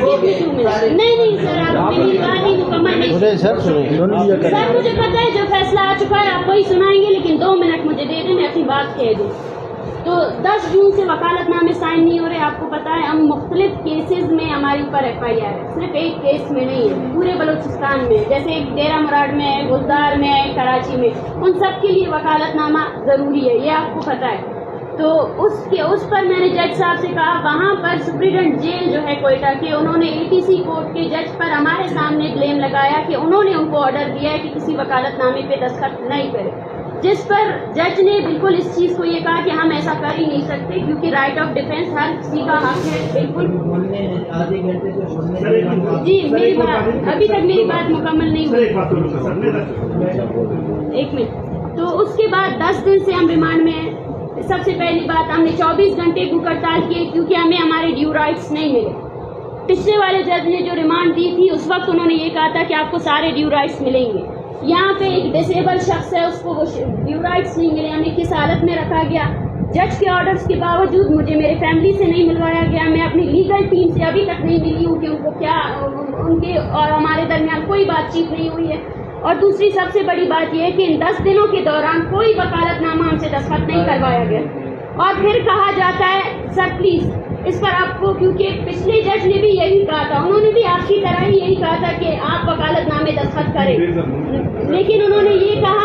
نہیں سر، آپ میری بات ہی مکمل نہیں. سر مجھے پتا ہے جو فیصلہ آ چکا ہے آپ وہی سنائیں گے، لیکن 2 منٹ مجھے دے دیں، میں اپنی بات کہہ دوں. تو 10 جون سے وکالت نامے سائن نہیں ہو رہے. آپ کو پتا ہے ہم مختلف کیسز میں ہماری اوپر FIR ہے، صرف ایک کیس میں نہیں ہے، پورے بلوچستان میں، جیسے ایک ڈیرہ مراد میں ہے، گلزار میں ہے، کراچی میں، ان سب کے لیے وکالت نامہ ضروری ہے، یہ آپ کو پتا ہے. تو اس پر میں نے جج صاحب سے کہا، وہاں پر سپرنٹینڈنٹ جیل جو ہے کوئٹہ کے، انہوں نے ATC کورٹ کے جج پر ہمارے سامنے بلیم لگایا کہ انہوں نے ان کو آرڈر دیا ہے کہ کسی وکالت نامے پہ دستخط نہیں کرے، جس پر جج نے بالکل اس چیز کو یہ کہا کہ ہم ایسا کر ہی نہیں سکتے کیونکہ رائٹ آف ڈیفینس ہر کسی کا حق ہے. بالکل جی، میری بات ابھی تک میری بات مکمل نہیں ہوئی. ایک منٹ. تو اس کے بعد 10 دن سے ہم ریمانڈ میں ہیں. سب سے پہلی بات، ہم نے 24 گھنٹے بھوک ہڑتال کی کیونکہ ہمیں ہمارے ڈیو رائٹس نہیں ملے. پچھلے والے جج نے جو ریمانڈ دی تھی اس وقت انہوں نے یہ کہا تھا کہ آپ کو سارے ڈیو رائٹس ملیں گے. یہاں پہ ایک ڈسیبل شخص ہے، اس کو وہ ڈیو رائٹس نہیں ملے. ہمیں کس حالت میں رکھا گیا؟ جج کے آرڈرز کے باوجود مجھے میرے فیملی سے نہیں ملوایا گیا. میں اپنی لیگل ٹیم سے ابھی تک نہیں ملی ہوں کہ ان کو کیا، ان کے اور ہمارے درمیان کوئی بات چیت نہیں ہوئی ہے. اور دوسری سب سے بڑی بات یہ ہے کہ ان 10 دنوں کے دوران کوئی وکالت نامہ ہم سے دستخط نہیں کروایا گیا. اور پھر کہا جاتا ہے سر پلیز اس پر آپ کو، کیونکہ پچھلے جج نے بھی یہی کہا تھا، انہوں نے بھی آپ کی طرح ہی یہی کہا تھا کہ آپ وکالت نامے دستخط کریں، لیکن انہوں نے یہ کہا